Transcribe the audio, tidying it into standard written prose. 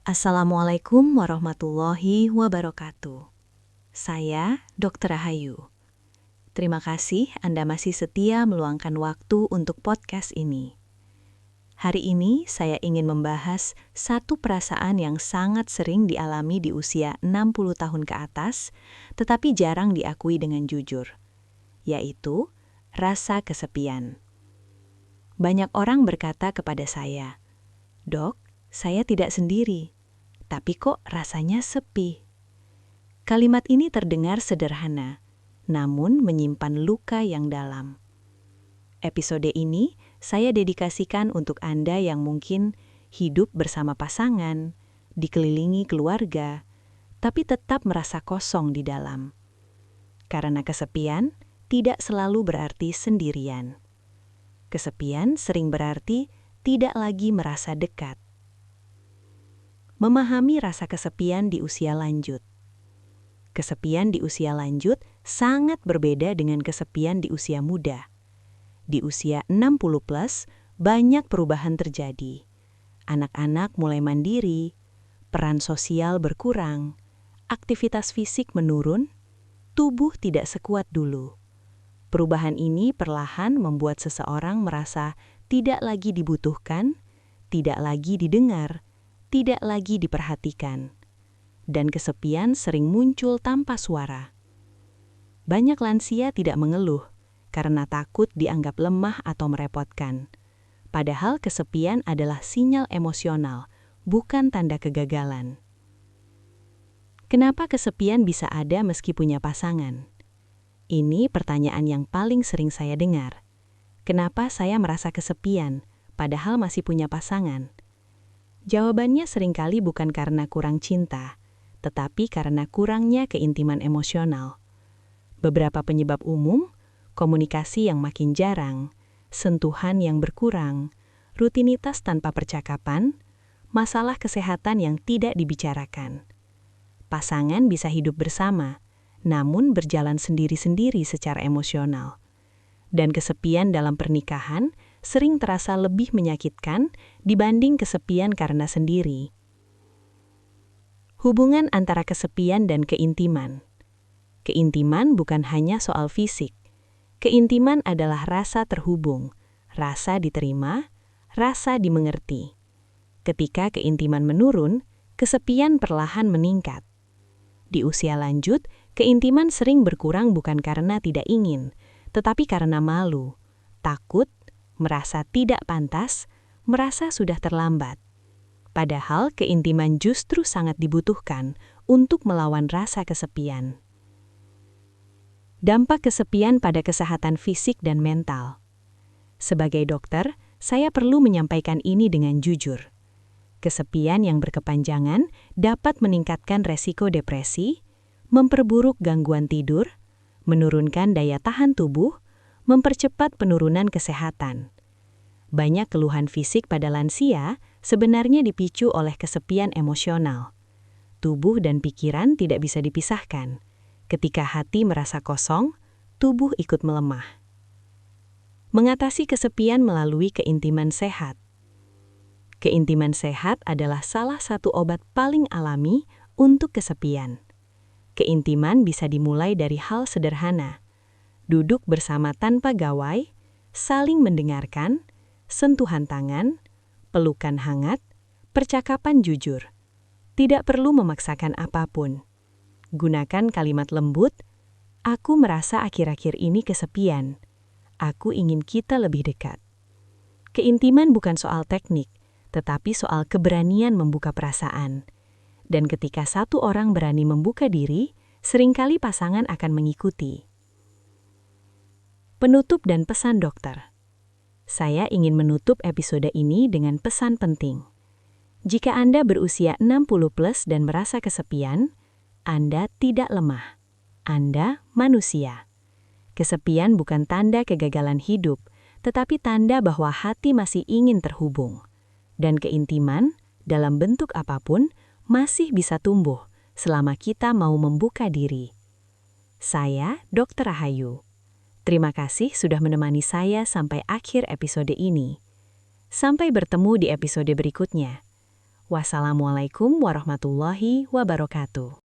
Assalamualaikum warahmatullahi wabarakatuh. Saya Dr. Rahayu. Terima kasih Anda masih setia meluangkan waktu untuk podcast ini. Hari ini saya ingin membahas satu perasaan yang sangat sering dialami di usia 60 tahun ke atas, tetapi jarang diakui dengan jujur, yaitu rasa kesepian. Banyak orang berkata kepada saya, "Dok, saya tidak sendiri, tapi kok rasanya sepi." Kalimat ini terdengar sederhana, namun menyimpan luka yang dalam. Episode ini saya dedikasikan untuk Anda yang mungkin hidup bersama pasangan, dikelilingi keluarga, tapi tetap merasa kosong di dalam. Karena kesepian tidak selalu berarti sendirian. Kesepian sering berarti tidak lagi merasa dekat. Memahami rasa kesepian di usia lanjut. Kesepian di usia lanjut sangat berbeda dengan kesepian di usia muda. Di usia 60 plus, banyak perubahan terjadi. Anak-anak mulai mandiri, peran sosial berkurang, aktivitas fisik menurun, tubuh tidak sekuat dulu. Perubahan ini perlahan membuat seseorang merasa tidak lagi dibutuhkan, tidak lagi didengar, tidak lagi diperhatikan, dan kesepian sering muncul tanpa suara. Banyak lansia tidak mengeluh karena takut dianggap lemah atau merepotkan. Padahal kesepian adalah sinyal emosional, bukan tanda kegagalan. Kenapa kesepian bisa ada meski punya pasangan? Ini pertanyaan yang paling sering saya dengar. Kenapa saya merasa kesepian, padahal masih punya pasangan? Jawabannya seringkali bukan karena kurang cinta, tetapi karena kurangnya keintiman emosional. Beberapa penyebab umum, komunikasi yang makin jarang, sentuhan yang berkurang, rutinitas tanpa percakapan, masalah kesehatan yang tidak dibicarakan. Pasangan bisa hidup bersama, namun berjalan sendiri-sendiri secara emosional. Dan kesepian dalam pernikahan sering terasa lebih menyakitkan dibanding kesepian karena sendiri. Hubungan antara kesepian dan keintiman. Keintiman bukan hanya soal fisik. Keintiman adalah rasa terhubung, rasa diterima, rasa dimengerti. Ketika keintiman menurun, kesepian perlahan meningkat. Di usia lanjut, keintiman sering berkurang bukan karena tidak ingin, tetapi karena malu, takut, merasa tidak pantas, merasa sudah terlambat. Padahal keintiman justru sangat dibutuhkan untuk melawan rasa kesepian. Dampak kesepian pada kesehatan fisik dan mental. Sebagai dokter, saya perlu menyampaikan ini dengan jujur. Kesepian yang berkepanjangan dapat meningkatkan resiko depresi, memperburuk gangguan tidur, menurunkan daya tahan tubuh, mempercepat penurunan kesehatan. Banyak keluhan fisik pada lansia sebenarnya dipicu oleh kesepian emosional. Tubuh dan pikiran tidak bisa dipisahkan. Ketika hati merasa kosong, tubuh ikut melemah. Mengatasi kesepian melalui keintiman sehat. Keintiman sehat adalah salah satu obat paling alami untuk kesepian. Keintiman bisa dimulai dari hal sederhana. Duduk bersama tanpa gawai, saling mendengarkan, sentuhan tangan, pelukan hangat, percakapan jujur. Tidak perlu memaksakan apapun. Gunakan kalimat lembut, "Aku merasa akhir-akhir ini kesepian. Aku ingin kita lebih dekat." Keintiman bukan soal teknik, tetapi soal keberanian membuka perasaan. Dan ketika satu orang berani membuka diri, seringkali pasangan akan mengikuti. Penutup dan pesan dokter. Saya ingin menutup episode ini dengan pesan penting. Jika Anda berusia 60 plus dan merasa kesepian, Anda tidak lemah. Anda manusia. Kesepian bukan tanda kegagalan hidup, tetapi tanda bahwa hati masih ingin terhubung. Dan keintiman, dalam bentuk apapun, masih bisa tumbuh selama kita mau membuka diri. Saya Dr. Rahayu. Terima kasih sudah menemani saya sampai akhir episode ini. Sampai bertemu di episode berikutnya. Wassalamualaikum warahmatullahi wabarakatuh.